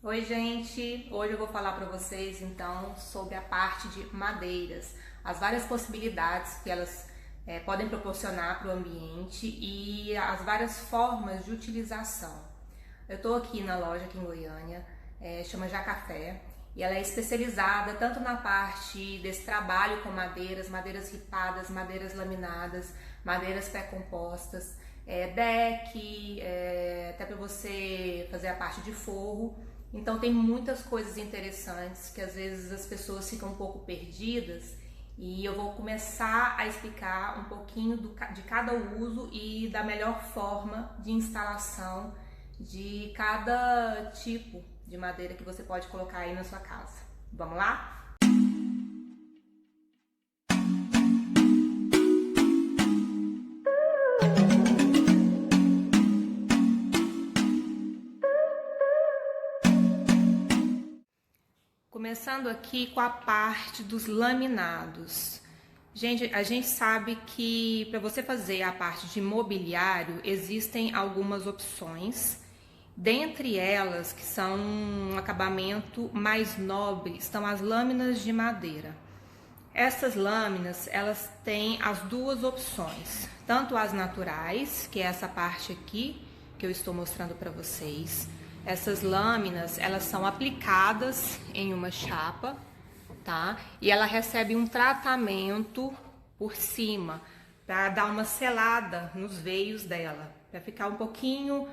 Oi, gente! Hoje eu vou falar para vocês então sobre a parte de madeiras, as várias possibilidades que elas podem proporcionar para o ambiente e as várias formas de utilização. Eu estou aqui na loja aqui em Goiânia, chama Jacafé, e ela é especializada tanto na parte desse trabalho com madeiras, madeiras ripadas, madeiras laminadas, madeiras pré-compostas, deck, até para você fazer a parte de forro. Então tem muitas coisas interessantes que às vezes as pessoas ficam um pouco perdidas e eu vou começar a explicar um pouquinho de cada uso e da melhor forma de instalação de cada tipo de madeira que você pode colocar aí na sua casa. Vamos lá? Começando aqui com a parte dos laminados. Gente, a gente sabe que para você fazer a parte de mobiliário existem algumas opções. Dentre elas, que são um acabamento mais nobre, estão as lâminas de madeira. Essas lâminas, elas têm as duas opções, tanto as naturais, que é essa parte aqui que eu estou mostrando para vocês. Essas lâminas, elas são aplicadas em uma chapa, tá? E ela recebe um tratamento por cima, para dar uma selada nos veios dela, para ficar um pouquinho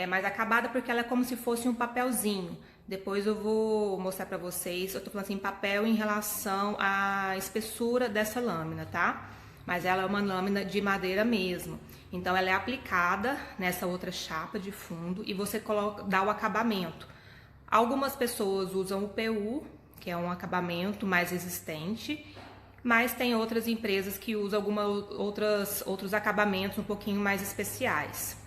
mais acabada, porque ela é como se fosse um papelzinho. Depois eu vou mostrar pra vocês, eu tô falando assim, papel em relação à espessura dessa lâmina, tá? Mas ela é uma lâmina de madeira mesmo. Então ela é aplicada nessa outra chapa de fundo e você dá o acabamento. Algumas pessoas usam o PU, que é um acabamento mais resistente, mas tem outras empresas que usam outros acabamentos um pouquinho mais especiais.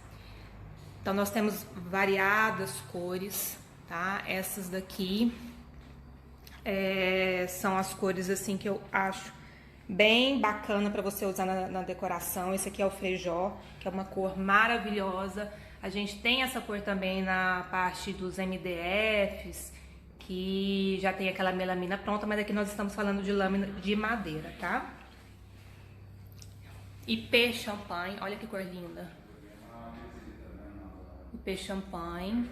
Então nós temos variadas cores, tá? Essas daqui são as cores assim que eu acho bem bacana para você usar na decoração. Esse aqui é o feijó, que é uma cor maravilhosa. A gente tem essa cor também na parte dos MDFs, que já tem aquela melamina pronta, mas aqui nós estamos falando de lâmina de madeira, tá? IP champanhe, olha que cor linda. IP champanhe.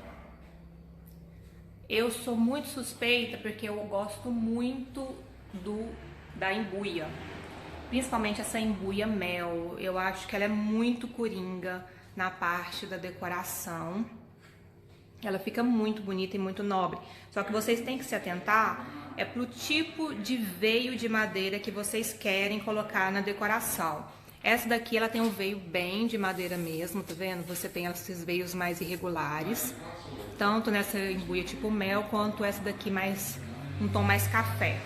Eu sou muito suspeita porque eu gosto muito da embuia, principalmente essa embuia mel. Eu acho que ela é muito coringa na parte da decoração. Ela fica muito bonita e muito nobre. Só que vocês têm que se atentar pro tipo de veio de madeira que vocês querem colocar na decoração. Essa daqui ela tem um veio bem de madeira mesmo, tá vendo? Você tem esses veios mais irregulares, tanto nessa embuia tipo mel, quanto essa daqui mais um tom mais café.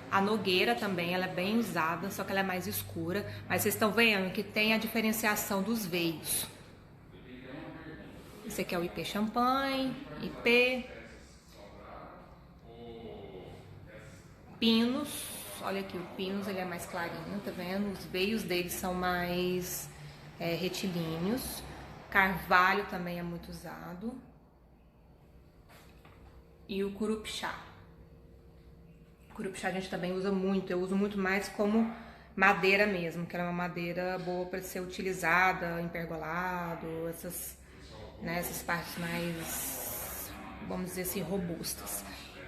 A nogueira também, ela é bem usada, só que ela é mais escura, mas vocês estão vendo que tem a diferenciação dos veios. Esse aqui é o IP champanhe, IP, pinos. Olha aqui, o pinos ele é mais clarinho, tá vendo? Os veios dele são mais retilíneos. Carvalho também é muito usado. E o curupixá. O curupixá a gente também usa muito, eu uso muito mais como madeira mesmo, que ela é uma madeira boa para ser utilizada em pergolado, essas partes mais, vamos dizer assim, robustas.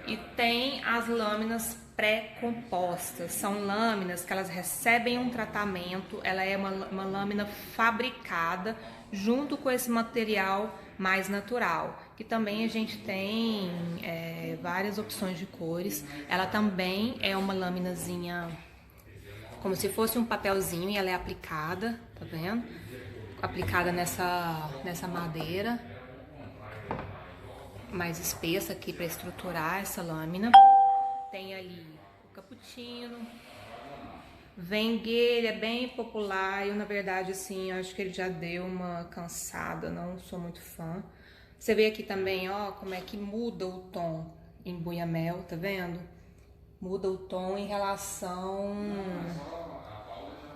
E tem as lâminas pré-compostas, são lâminas que elas recebem um tratamento, ela é uma lâmina fabricada junto com esse material mais natural, que também a gente tem várias opções de cores. Ela também é uma laminazinha como se fosse um papelzinho e ela é aplicada, tá vendo? Aplicada nessa madeira mais espessa aqui para estruturar essa lâmina. Tem ali o cappuccino, Vengue, é bem popular. Eu, na verdade, assim, acho que ele já deu uma cansada, não sou muito fã. Você vê aqui também, ó, como é que muda o tom em buia-mel, tá vendo? Muda o tom em relação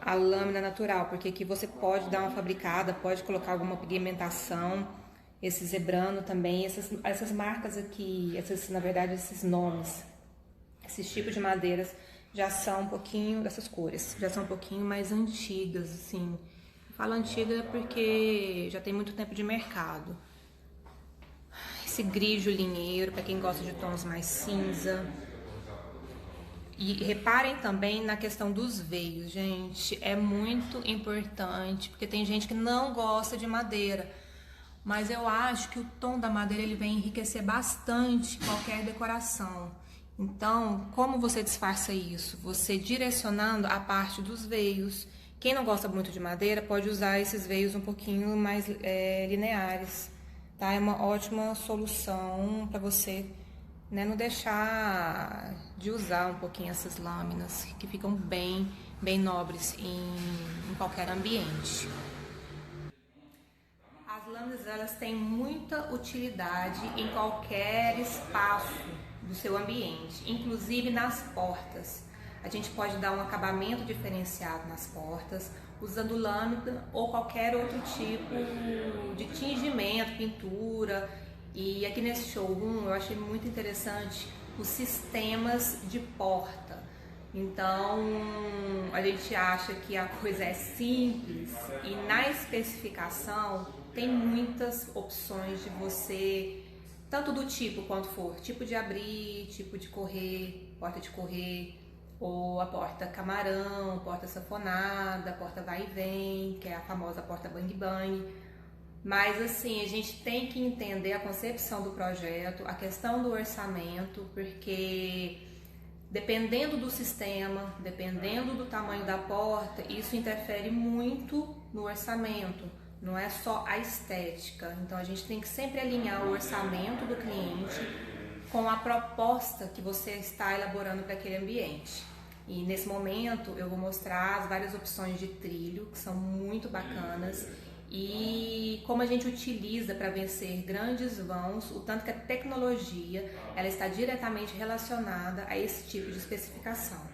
à lâmina natural, porque aqui você pode dar uma fabricada, pode colocar alguma pigmentação esse zebrano também, essas marcas aqui, na verdade, esses nomes, esses tipos de madeiras já são um pouquinho, dessas cores, já são um pouquinho mais antigas, assim. Falo antiga porque já tem muito tempo de mercado. Esse grijo linheiro, para quem gosta de tons mais cinza. E reparem também na questão dos veios, gente, é muito importante, porque tem gente que não gosta de madeira, mas eu acho que o tom da madeira ele vem enriquecer bastante qualquer decoração. Então, como você disfarça isso? Você direcionando a parte dos veios. Quem não gosta muito de madeira pode usar esses veios um pouquinho mais lineares, tá? É uma ótima solução para você, né, não deixar de usar um pouquinho essas lâminas que ficam bem nobres em qualquer ambiente. As lâminas elas têm muita utilidade em qualquer espaço do seu ambiente, inclusive nas portas. A gente pode dar um acabamento diferenciado nas portas usando lâmina ou qualquer outro tipo de tingimento, pintura. E aqui nesse showroom eu achei muito interessante os sistemas de porta. Então a gente acha que a coisa é simples e na especificação tem muitas opções de você, tanto do tipo quanto for, tipo de abrir, tipo de correr, porta de correr, ou a porta camarão, porta sanfonada, porta vai e vem, que é a famosa porta bang bang. Mas assim, a gente tem que entender a concepção do projeto, a questão do orçamento, porque dependendo do sistema, dependendo do tamanho da porta, isso interfere muito no orçamento, não é só a estética. Então a gente tem que sempre alinhar o orçamento do cliente com a proposta que você está elaborando para aquele ambiente. E nesse momento eu vou mostrar as várias opções de trilho, que são muito bacanas, e como a gente utiliza para vencer grandes vãos, o tanto que a tecnologia ela está diretamente relacionada a esse tipo de especificação.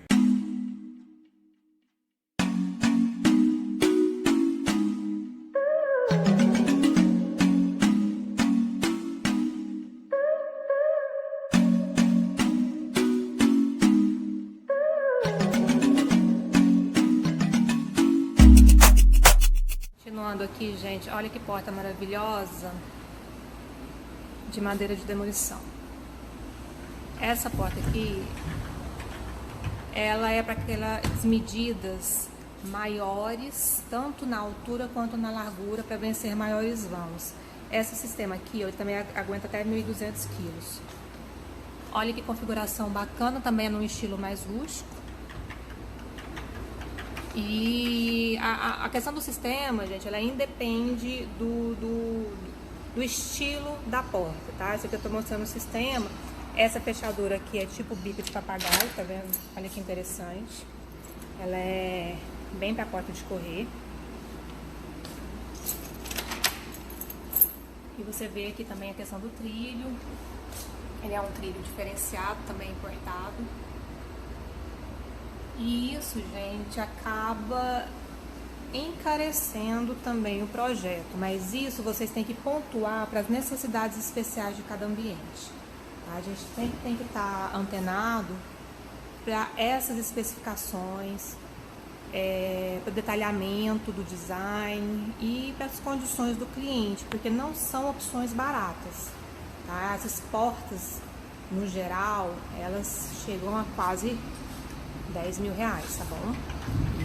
Continuando aqui, gente, olha que porta maravilhosa de madeira de demolição. Essa porta aqui, ela é para aquelas medidas maiores, tanto na altura quanto na largura, para vencer maiores vãos. Esse sistema aqui, ele também aguenta até 1.200 quilos. Olha que configuração bacana, também é num estilo mais rústico. E a questão do sistema, gente, ela independe do estilo da porta, tá? Esse aqui eu tô mostrando o sistema. Essa fechadura aqui é tipo bico de papagaio, tá vendo? Olha que interessante. Ela é bem pra porta de correr. E você vê aqui também a questão do trilho. Ele é um trilho diferenciado, também importado. E isso, gente, acaba encarecendo também o projeto, mas isso vocês têm que pontuar para as necessidades especiais de cada ambiente. Tá? A gente sempre tem que estar antenado para essas especificações, para o detalhamento do design e para as condições do cliente, porque não são opções baratas. Tá? Essas portas, no geral, elas chegam a quase 10 mil reais, tá bom?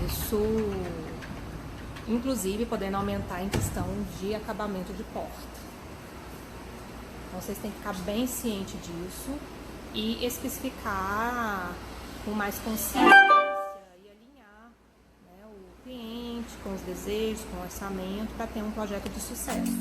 Isso, inclusive, podendo aumentar em questão de acabamento de porta. Então, vocês têm que ficar bem cientes disso e especificar com mais consciência e alinhar, né, o cliente com os desejos, com o orçamento, para ter um projeto de sucesso.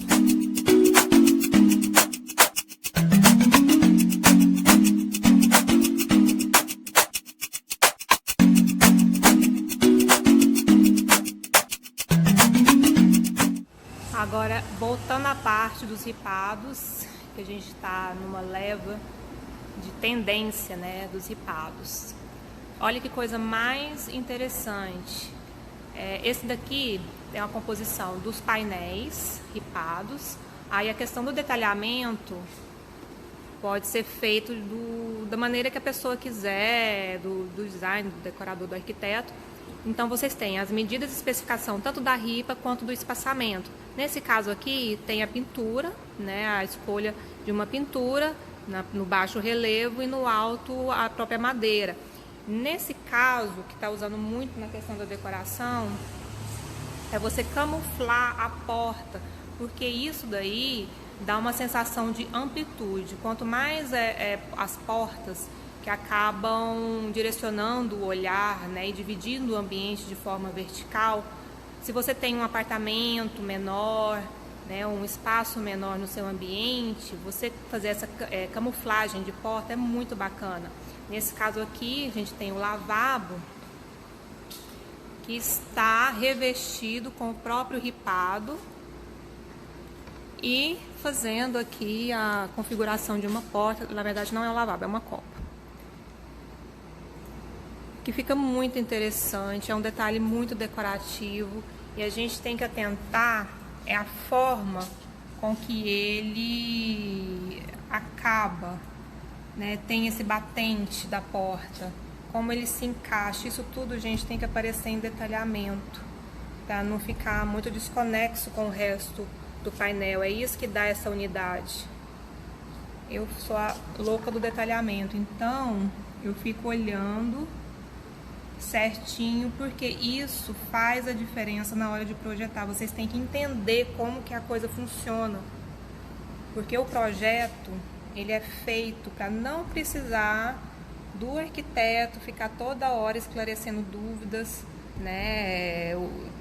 Agora, voltando à parte dos ripados, que a gente está numa leva de tendência, né, dos ripados. Olha que coisa mais interessante. Esse daqui é uma composição dos painéis ripados Aí a questão do detalhamento pode ser feito da maneira que a pessoa quiser, do design, do decorador, do arquiteto. Então vocês têm as medidas de especificação tanto da ripa quanto do espaçamento. Nesse caso aqui tem a pintura, né, a escolha de uma pintura no baixo relevo e no alto a própria madeira. Nesse caso, que está usando muito na questão da decoração, é você camuflar a porta, porque isso daí dá uma sensação de amplitude. Quanto mais as portas que acabam direcionando o olhar, né, e dividindo o ambiente de forma vertical, se você tem um apartamento menor, né, um espaço menor no seu ambiente, você fazer essa camuflagem de porta é muito bacana. Nesse caso aqui, a gente tem o lavabo, que está revestido com o próprio ripado e fazendo aqui a configuração de uma porta. Na verdade não é um lavabo, é uma copa, que fica muito interessante, é um detalhe muito decorativo, e a gente tem que atentar a forma com que ele acaba, né? Tem esse batente da porta, como ele se encaixa, isso tudo, gente, tem que aparecer em detalhamento, para não ficar muito desconexo com o resto do painel. É isso que dá essa unidade. Eu sou a louca do detalhamento, então eu fico olhando certinho, porque isso faz a diferença na hora de projetar. Vocês têm que entender como que a coisa funciona, porque o projeto, ele é feito para não precisar do arquiteto ficar toda hora esclarecendo dúvidas, né?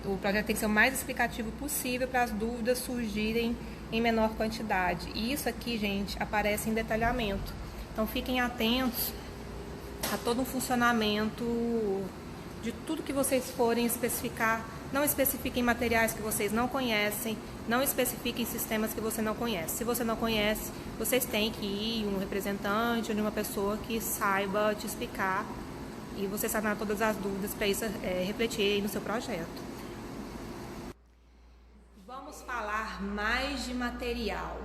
O projeto tem que ser o mais explicativo possível para as dúvidas surgirem em menor quantidade. E isso aqui, gente, aparece em detalhamento. Então fiquem atentos a todo um funcionamento de tudo que vocês forem especificar. Não especifiquem materiais que vocês não conhecem, não especifiquem sistemas que você não conhece. Se você não conhece, vocês têm que ir um representante ou de uma pessoa que saiba te explicar e você sanar todas as dúvidas para isso refletir aí no seu projeto. Vamos falar mais de material.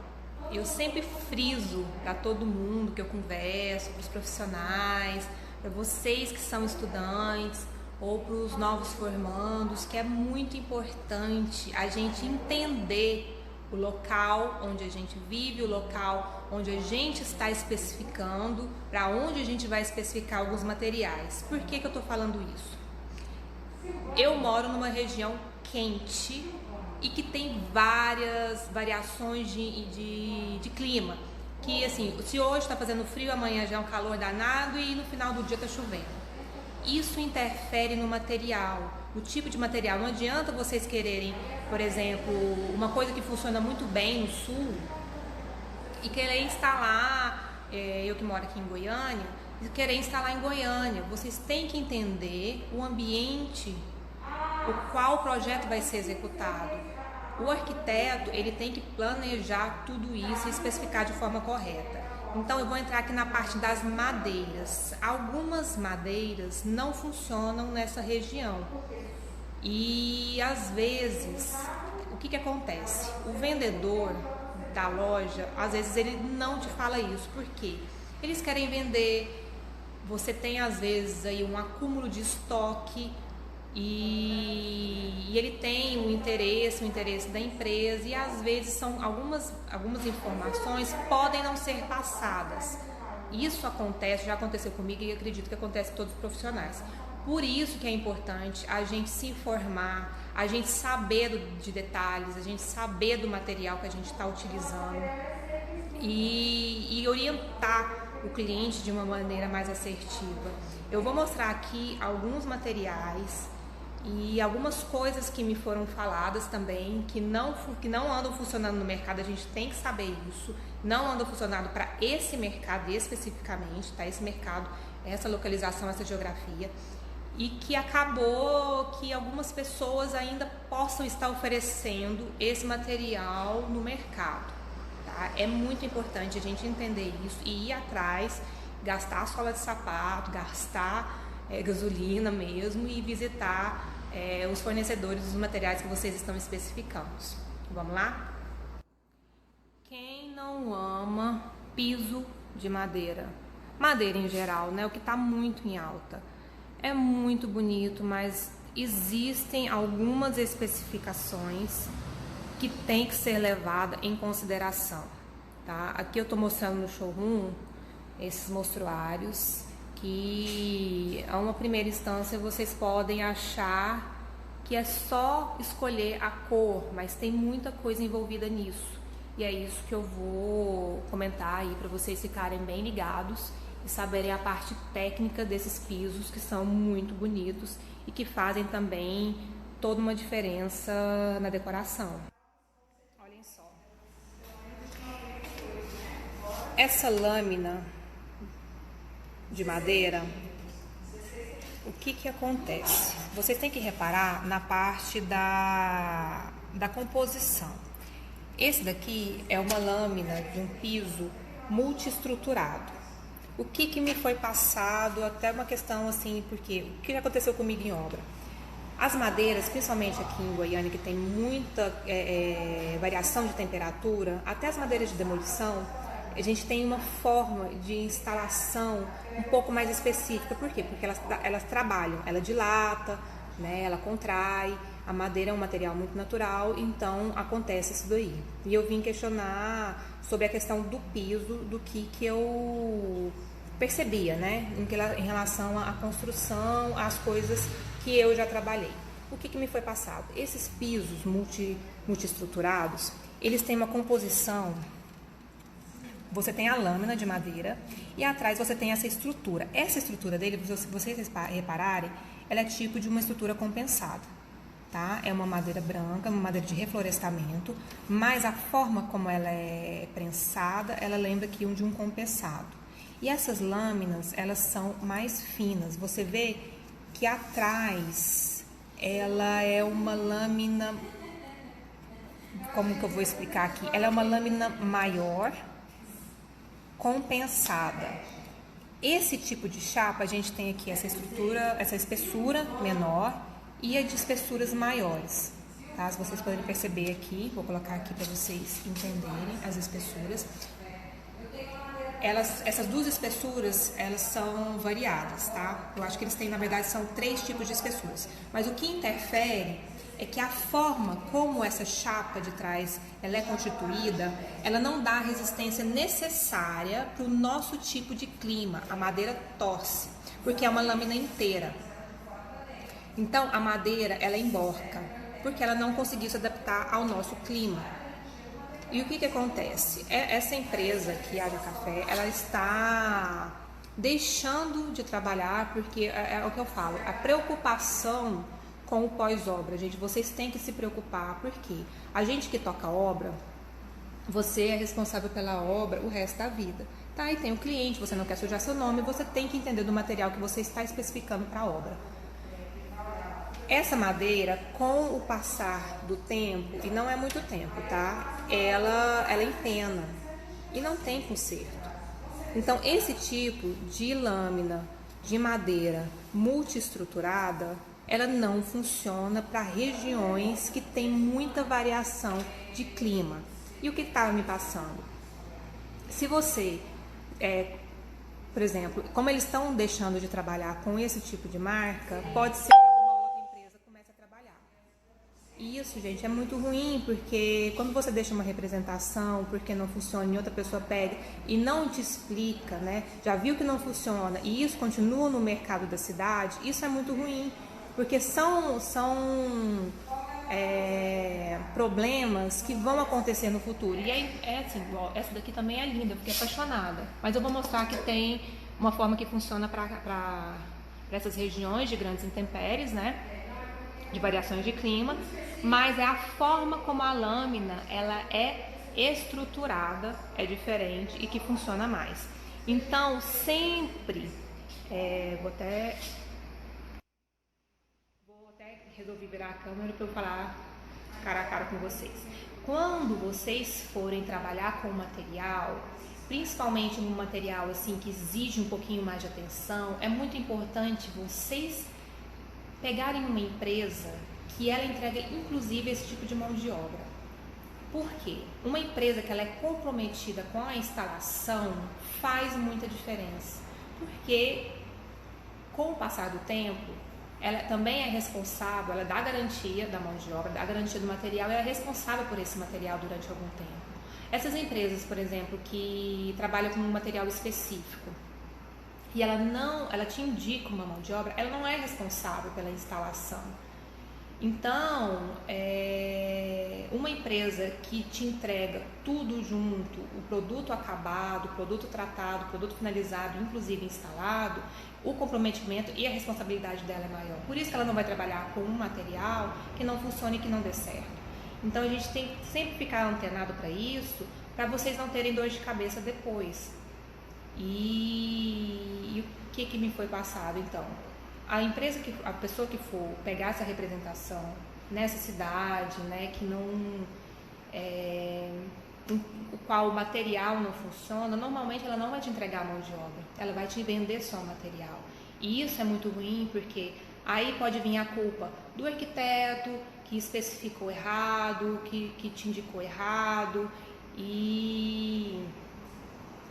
Eu sempre friso para todo mundo que eu converso, para os profissionais, para vocês que são estudantes ou para os novos formandos, que é muito importante a gente entender o local onde a gente vive, o local onde a gente está especificando, para onde a gente vai especificar alguns materiais. Por que eu estou falando isso? Eu moro numa região quente e que tem várias variações de clima, que assim, se hoje está fazendo frio, amanhã já é um calor danado e no final do dia está chovendo. Isso interfere no material, no tipo de material. Não adianta vocês quererem, por exemplo, uma coisa que funciona muito bem no sul e querer instalar, eu que moro aqui em Goiânia, e querer instalar em Goiânia. Vocês têm que entender o ambiente o qual o projeto vai ser executado. O arquiteto, ele tem que planejar tudo isso e especificar de forma correta. Então eu vou entrar aqui na parte das madeiras. Algumas madeiras não funcionam nessa região. E às vezes, o que acontece? O vendedor da loja, às vezes ele não te fala isso. Por quê? Eles querem vender, você tem às vezes aí um acúmulo de estoque e ele tem o interesse da empresa, e às vezes são algumas informações podem não ser passadas. Isso acontece, já aconteceu comigo e acredito que acontece com todos os profissionais. Por isso que é importante a gente se informar, a gente saber de detalhes, a gente saber do material que a gente está utilizando e orientar o cliente de uma maneira mais assertiva. Eu vou mostrar aqui alguns materiais e algumas coisas que me foram faladas também, que não andam funcionando no mercado. A gente tem que saber isso, não andam funcionando para esse mercado especificamente, tá? Esse mercado, essa localização, essa geografia, e que acabou que algumas pessoas ainda possam estar oferecendo esse material no mercado, tá? É muito importante a gente entender isso e ir atrás, gastar a sola de sapato, gastar gasolina mesmo e visitar os fornecedores dos materiais que vocês estão especificando. Vamos lá? não ama piso de madeira? Madeira em geral, né? O que está muito em alta. É muito bonito, mas existem algumas especificações que tem que ser levada em consideração, tá? Aqui eu estou mostrando no showroom esses mostruários que a uma primeira instância vocês podem achar que é só escolher a cor, mas tem muita coisa envolvida nisso. E é isso que eu vou comentar aí para vocês ficarem bem ligados e saberem a parte técnica desses pisos que são muito bonitos e que fazem também toda uma diferença na decoração. Olhem só. Essa lâmina de madeira, o que acontece? Vocês têm que reparar na parte da composição. Esse daqui é uma lâmina de um piso multiestruturado. O que me foi passado, até uma questão assim, porque o que aconteceu comigo em obra? As madeiras, principalmente aqui em Goiânia, que tem muita variação de temperatura, até as madeiras de demolição, a gente tem uma forma de instalação um pouco mais específica. Por quê? Porque elas trabalham, ela dilata, né, ela contrai. A madeira é um material muito natural, então acontece isso daí. E eu vim questionar sobre a questão do piso, do que eu percebia, né, em relação à construção, às coisas que eu já trabalhei. O que me foi passado? Esses pisos multiestruturados, eles têm uma composição. Você tem a lâmina de madeira e atrás você tem essa estrutura. Essa estrutura dele, se vocês repararem, ela é tipo de uma estrutura compensada, tá? É uma madeira branca, uma madeira de reflorestamento, mas a forma como ela é prensada, ela lembra aqui de um compensado. E essas lâminas, elas são mais finas. Você vê que atrás ela é uma lâmina, como que eu vou explicar aqui? Ela é uma lâmina maior, compensada. Esse tipo de chapa, a gente tem aqui essa estrutura, essa espessura menor e a de espessuras maiores, tá? Se vocês podem perceber aqui, vou colocar aqui para vocês entenderem as espessuras. Essas duas espessuras, elas são variadas, tá? Eu acho que eles têm, na verdade, são 3 tipos de espessuras. Mas o que interfere é que a forma como essa chapa de trás ela é constituída, ela não dá a resistência necessária para o nosso tipo de clima. A madeira torce, porque é uma lâmina inteira. Então, a madeira, ela emborca, porque ela não conseguiu se adaptar ao nosso clima. E o que acontece? Essa empresa aqui, a Haja Café, ela está deixando de trabalhar, porque é o que eu falo, a preocupação com o pós-obra, gente, vocês têm que se preocupar, porque a gente que toca obra, você é responsável pela obra o resto da vida, tá? E tem o cliente, você não quer sujar seu nome, você tem que entender do material que você está especificando para a obra. Essa madeira, com o passar do tempo, e não é muito tempo, tá? Ela empena e não tem conserto. Então, esse tipo de lâmina de madeira multiestruturada, ela não funciona para regiões que tem muita variação de clima. E o que estava me passando? Se você, por exemplo, como eles estão deixando de trabalhar com esse tipo de marca, pode ser que alguma outra empresa comece a trabalhar. E isso, gente, é muito ruim, porque quando você deixa uma representação, porque não funciona, e outra pessoa pega e não te explica, né? Já viu que não funciona e isso continua no mercado da cidade, isso é muito ruim. Porque são problemas que vão acontecer no futuro. E aí, assim, igual, essa daqui também é linda, eu fiquei apaixonada. Mas eu vou mostrar que tem uma forma que funciona para essas regiões de grandes intempéries, né? De variações de clima. Mas é a forma como a lâmina ela é estruturada, é diferente e que funciona mais. Então, sempre, vou até resolvi virar a câmera para eu falar cara a cara com vocês. Quando vocês forem trabalhar com material, principalmente um material assim que exige um pouquinho mais de atenção, é muito importante vocês pegarem uma empresa que ela entrega inclusive esse tipo de mão de obra. Por quê? Uma empresa que ela é comprometida com a instalação faz muita diferença, porque com o passar do tempo, ela também é responsável, ela dá a garantia da mão de obra, dá a garantia do material, ela é responsável por esse material durante algum tempo. Essas empresas, por exemplo, que trabalham com um material específico e ela te indica uma mão de obra, ela não é responsável pela instalação. Então, uma empresa que te entrega tudo junto, o produto acabado, o produto tratado, o produto finalizado, inclusive instalado, o comprometimento e a responsabilidade dela é maior. Por isso que ela não vai trabalhar com um material que não funcione e que não dê certo. Então, a gente tem que sempre ficar antenado para isso, para vocês não terem dor de cabeça depois. E o que me foi passado, então? A pessoa que for pegar essa representação nessa cidade, né, que não, o qual o material não funciona, normalmente ela não vai te entregar a mão de obra, ela vai te vender só o material. E isso é muito ruim, porque aí pode vir a culpa do arquiteto que especificou errado, que te indicou errado, e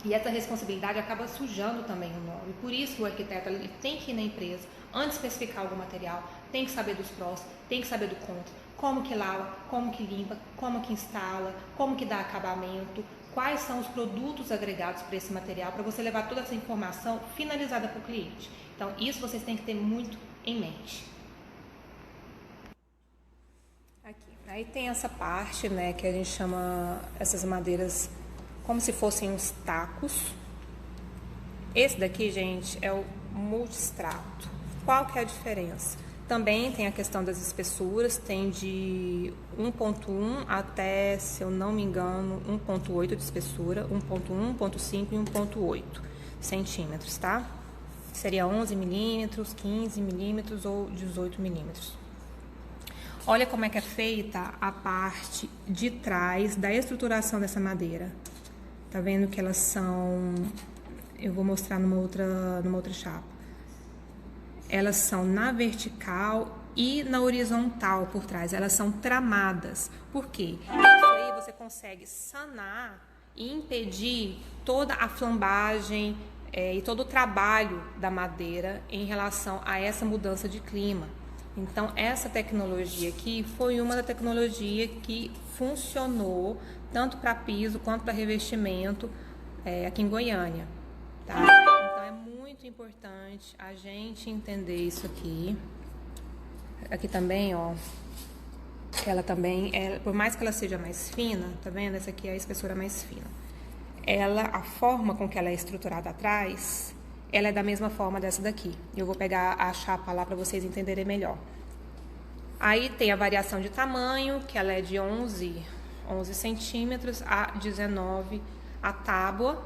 essa responsabilidade acaba sujando também o nome. Por isso o arquiteto ele tem que ir na empresa, antes de especificar algum material, tem que saber dos prós, tem que saber do contra, como que lava, como que limpa, como que instala, como que dá acabamento, quais são os produtos agregados para esse material, para você levar toda essa informação finalizada para o cliente. Então, isso vocês têm que ter muito em mente. Aqui. Aí tem essa parte, né, que a gente chama essas madeiras como se fossem uns tacos. Esse daqui, gente, é o multistrato. Qual que é a diferença? Também tem a questão das espessuras, tem de 1.1 até, se eu não me engano, 1.8 de espessura, 1.1, 1.5 e 1.8 centímetros, tá? Seria 11 milímetros, 15 milímetros ou 18 milímetros. Olha como é que é feita a parte de trás da estruturação dessa madeira. Tá vendo que elas são... Eu vou mostrar numa outra chapa. Elas são na vertical e na horizontal por trás. Elas são tramadas. Por quê? Isso aí você consegue sanar e impedir toda a flambagem e todo o trabalho da madeira em relação a essa mudança de clima. Então, essa tecnologia aqui foi uma da tecnologia que funcionou tanto para piso quanto para revestimento aqui em Goiânia, tá? Então, é muito importante a gente entender isso aqui. Aqui também, ó, ela também, por mais que ela seja mais fina, tá vendo? Essa aqui é a espessura mais fina. A forma com que ela é estruturada atrás, ela é da mesma forma dessa daqui. Eu vou pegar a chapa lá para vocês entenderem melhor. Aí tem a variação de tamanho, que ela é de 11 centímetros a 19 a tábua.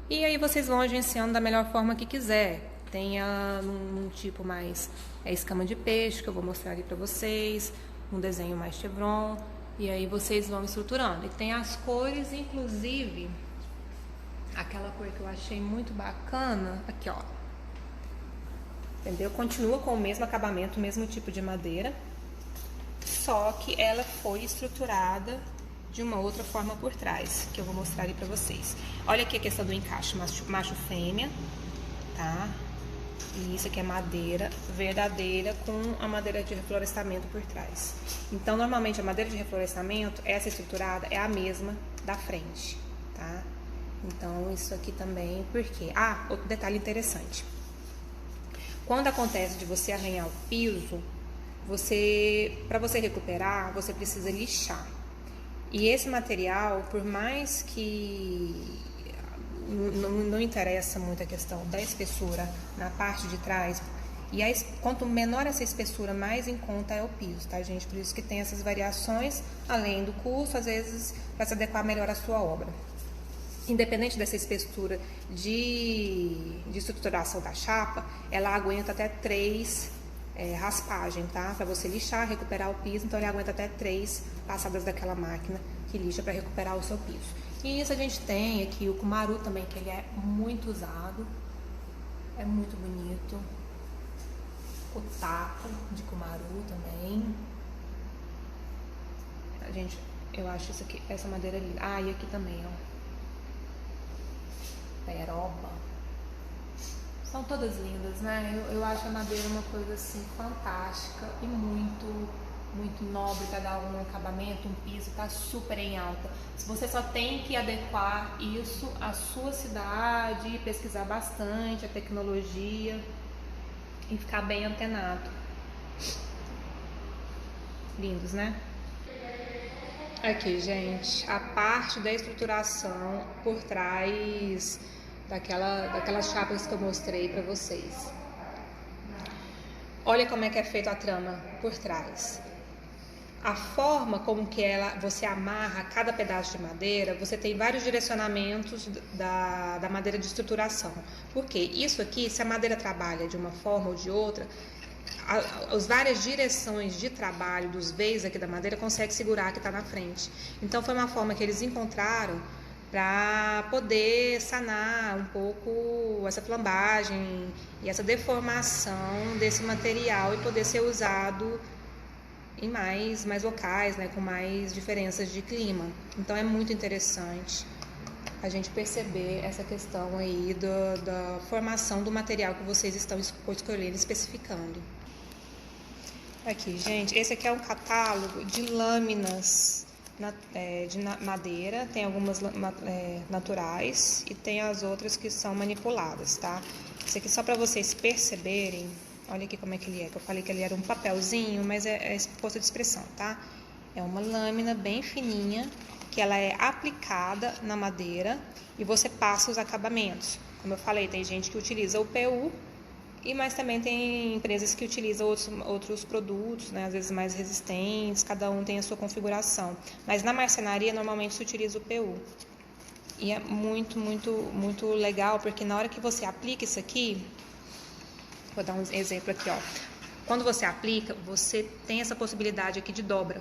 E aí vocês vão agenciando da melhor forma que quiser. Tem um tipo mais escama de peixe, que eu vou mostrar ali para vocês. Um desenho mais chevron. E aí vocês vão estruturando. E tem as cores, inclusive... Aquela cor que eu achei muito bacana, aqui ó, entendeu? Continua com o mesmo acabamento, o mesmo tipo de madeira, só que ela foi estruturada de uma outra forma por trás, que eu vou mostrar ali pra vocês. Olha aqui a questão do encaixe macho-fêmea, tá? E isso aqui é madeira verdadeira com a madeira de reflorestamento por trás. Então, normalmente a madeira de reflorestamento, essa estruturada é a mesma da frente, tá? Então, isso aqui também, por quê? Outro detalhe interessante. Quando acontece de você arranhar o piso, para você recuperar, você precisa lixar. E esse material, por mais que não interessa muito a questão da espessura na parte de trás, e quanto menor essa espessura, mais em conta é o piso, tá, gente? Por isso que tem essas variações, além do custo, às vezes, para se adequar melhor à sua obra. Independente dessa espessura de estruturação da chapa, ela aguenta até 3 raspagens, tá? Para você lixar, recuperar o piso, então ele aguenta até 3 passadas daquela máquina que lixa para recuperar o seu piso. E isso a gente tem aqui o Cumaru também, que ele é muito usado, é muito bonito. O taco de Cumaru também. A gente Eu acho essa madeira linda. Ah, e aqui também, ó. Peroba. São todas lindas, né? Eu acho a madeira uma coisa assim fantástica e muito nobre, tá? Dar um acabamento, um piso, tá super em alta. Se você só tem que adequar isso à sua cidade, pesquisar bastante a tecnologia e ficar bem antenado. Lindos, né? Aqui, gente, a parte da estruturação por trás daquelas chapas que eu mostrei pra vocês. Olha como é que é feita a trama por trás. A forma como que você amarra cada pedaço de madeira, você tem vários direcionamentos da madeira de estruturação. Porque isso aqui, se a madeira trabalha de uma forma ou de outra, as várias direções de trabalho dos veios aqui da madeira consegue segurar a que está na frente. Então foi uma forma que eles encontraram para poder sanar um pouco essa flambagem e essa deformação desse material e poder ser usado em mais locais, né, com mais diferenças de clima. Então é muito interessante a gente perceber essa questão aí da formação do material que vocês estão escolhendo, especificando. Aqui, gente, esse aqui é um catálogo de lâminas de madeira, tem algumas naturais e tem as outras que são manipuladas, tá? Esse aqui só para vocês perceberem. Olha aqui como é que ele é, que eu falei que ele era um papelzinho, mas é força de expressão, tá? É uma lâmina bem fininha, que ela é aplicada na madeira e você passa os acabamentos. Como eu falei, tem gente que utiliza o PU, mas também tem empresas que utilizam outros produtos, né? Às vezes mais resistentes, cada um tem a sua configuração. Mas na marcenaria, normalmente se utiliza o PU. E é muito legal, porque na hora que você aplica isso aqui, vou dar um exemplo aqui, ó. Quando você aplica, você tem essa possibilidade aqui de dobra.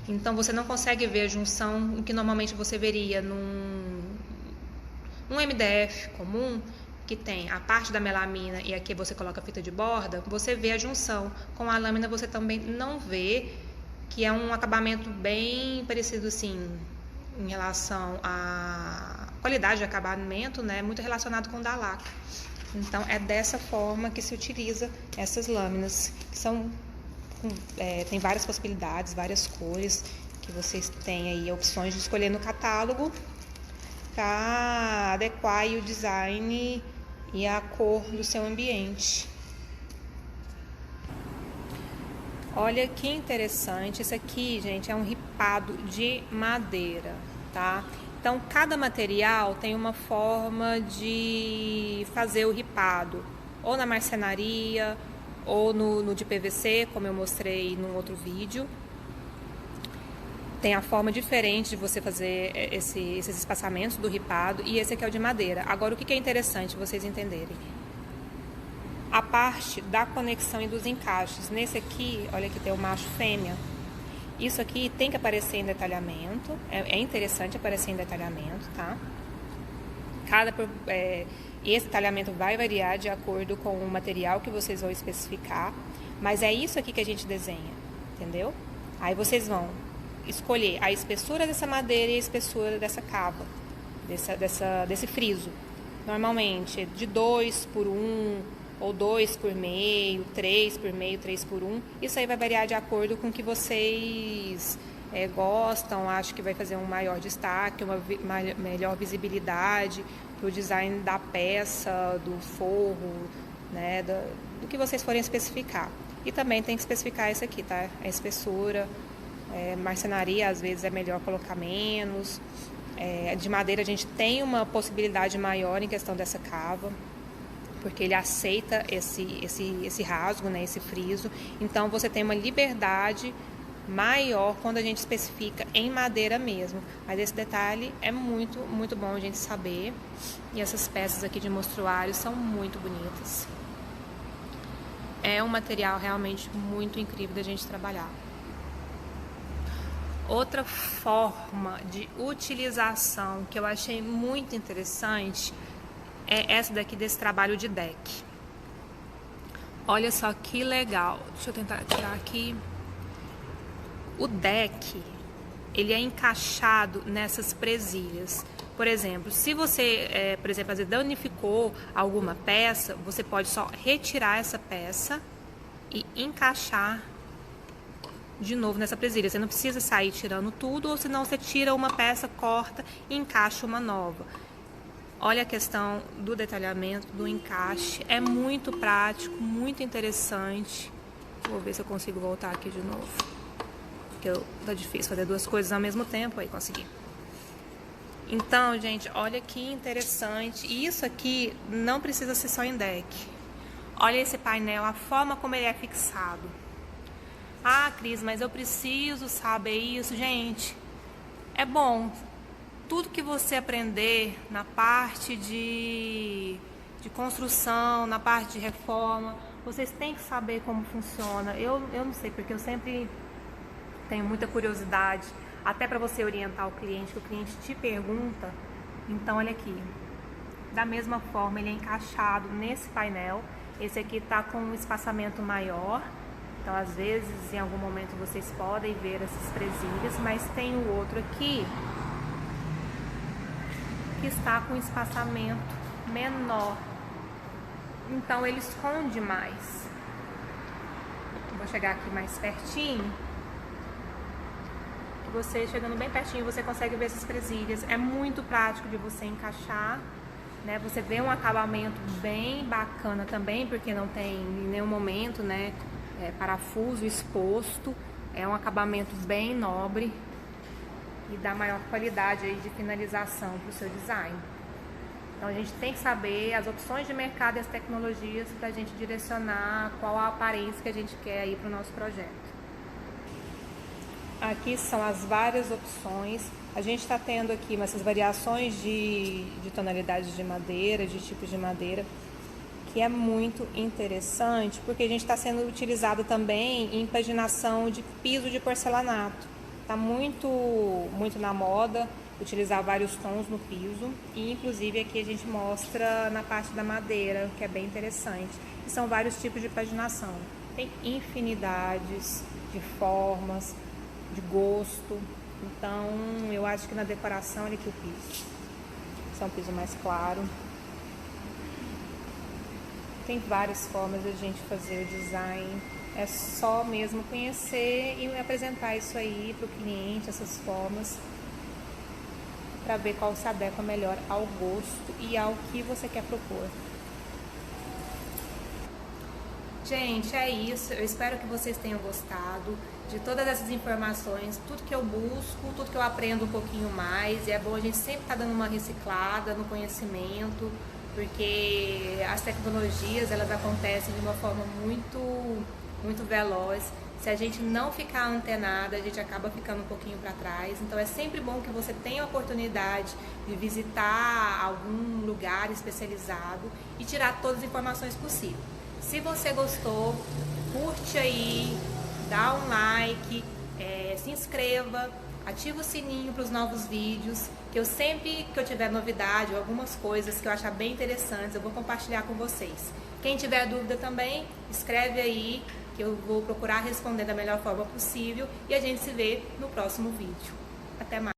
Então você não consegue ver a junção que normalmente você veria num MDF comum, que tem a parte da melamina e aqui você coloca a fita de borda, você vê a junção. Com a lâmina você também não vê, que é um acabamento bem parecido assim, em relação à qualidade de acabamento, né? Muito relacionado com o da laca. Então é dessa forma que se utiliza essas lâminas, que são tem várias possibilidades, várias cores, que vocês têm aí opções de escolher no catálogo para adequar aí o design e a cor do seu ambiente. Olha que interessante, isso aqui, gente, é um ripado de madeira, tá? Então, cada material tem uma forma de fazer o ripado, ou na marcenaria, ou no de PVC, como eu mostrei num outro vídeo. Tem a forma diferente de você fazer esses espaçamentos do ripado, e esse aqui é o de madeira. Agora, o que é interessante vocês entenderem? A parte da conexão e dos encaixes. Nesse aqui, olha que tem o macho fêmea. Isso aqui tem que aparecer em detalhamento. É interessante aparecer em detalhamento, tá? Esse detalhamento vai variar de acordo com o material que vocês vão especificar. Mas é isso aqui que a gente desenha, entendeu? Aí vocês vão escolher a espessura dessa madeira e a espessura dessa cava, desse friso. Normalmente de 2 por 1, ou 2 por meio, 3 por meio, 3 por 1. Isso aí vai variar de acordo com o que vocês gostam, acho que vai fazer um maior destaque, uma melhor visibilidade para o design da peça, do forro, né, do que vocês forem especificar. E também tem que especificar isso aqui, tá? A espessura. Marcenaria, às vezes, é melhor colocar menos. De madeira, a gente tem uma possibilidade maior em questão dessa cava, porque ele aceita esse rasgo, né, esse friso. Então, você tem uma liberdade maior quando a gente especifica em madeira mesmo. Mas esse detalhe é muito bom a gente saber. E essas peças aqui de mostruário são muito bonitas. É um material realmente muito incrível da gente trabalhar. Outra forma de utilização que eu achei muito interessante é essa daqui, desse trabalho de deck. Olha só que legal. Deixa eu tentar tirar aqui. O deck, ele é encaixado nessas presilhas. Por exemplo, se você, por exemplo, às vezes danificou alguma peça, você pode só retirar essa peça e encaixar de novo nessa presilha. Você não precisa sair tirando tudo, ou senão você tira uma peça, corta e encaixa uma nova. Olha a questão do detalhamento, do encaixe. É muito prático, muito interessante. Vou ver se eu consigo voltar aqui de novo. Porque tá difícil fazer duas coisas ao mesmo tempo. Aí consegui. Então, gente, olha que interessante. E isso aqui não precisa ser só em deck. Olha esse painel, a forma como ele é fixado. Ah, Cris, mas eu preciso saber isso. Gente, é bom. Tudo que você aprender na parte de construção, na parte de reforma, vocês têm que saber como funciona. Eu não sei, porque eu sempre tenho muita curiosidade, até para você orientar o cliente, que o cliente te pergunta. Então, olha aqui. Da mesma forma, ele é encaixado nesse painel. Esse aqui tá com um espaçamento maior. Então, às vezes, em algum momento, vocês podem ver essas presilhas, mas tem o outro aqui que está com espaçamento menor. Então, ele esconde mais. Vou chegar aqui mais pertinho. Você chegando bem pertinho, você consegue ver essas presilhas. É muito prático de você encaixar, né? Você vê um acabamento bem bacana também, porque não tem em nenhum momento, né, parafuso exposto. É um acabamento bem nobre e dá maior qualidade aí de finalização para o seu design. Então a gente tem que saber as opções de mercado e as tecnologias para a gente direcionar qual a aparência que a gente quer aí para o nosso projeto. Aqui são as várias opções. A gente está tendo aqui essas variações de tonalidades de madeira, de tipos de madeira, que é muito interessante, porque a gente está sendo utilizado também em paginação de piso de porcelanato. Está muito na moda utilizar vários tons no piso, e inclusive aqui a gente mostra na parte da madeira, que é bem interessante. E são vários tipos de paginação. Tem infinidades de formas, de gosto. Então eu acho que na decoração, olha aqui o piso. Esse é um piso mais claro. Tem várias formas de a gente fazer o design. É só mesmo conhecer e apresentar isso aí para o cliente, essas formas, para ver qual se adequa melhor ao gosto e ao que você quer propor. Gente, é isso. Eu espero que vocês tenham gostado de todas essas informações, tudo que eu busco, tudo que eu aprendo um pouquinho mais. E é bom a gente sempre estar dando uma reciclada no conhecimento, porque as tecnologias, elas acontecem de uma forma muito veloz. Se a gente não ficar antenada, a gente acaba ficando um pouquinho para trás. Então é sempre bom que você tenha a oportunidade de visitar algum lugar especializado e tirar todas as informações possíveis. Se você gostou, curte aí, dá um like, se inscreva, ativa o sininho para os novos vídeos, que eu sempre que eu tiver novidade ou algumas coisas que eu achar bem interessantes, eu vou compartilhar com vocês. Quem tiver dúvida também, escreve aí, que eu vou procurar responder da melhor forma possível, e a gente se vê no próximo vídeo. Até mais!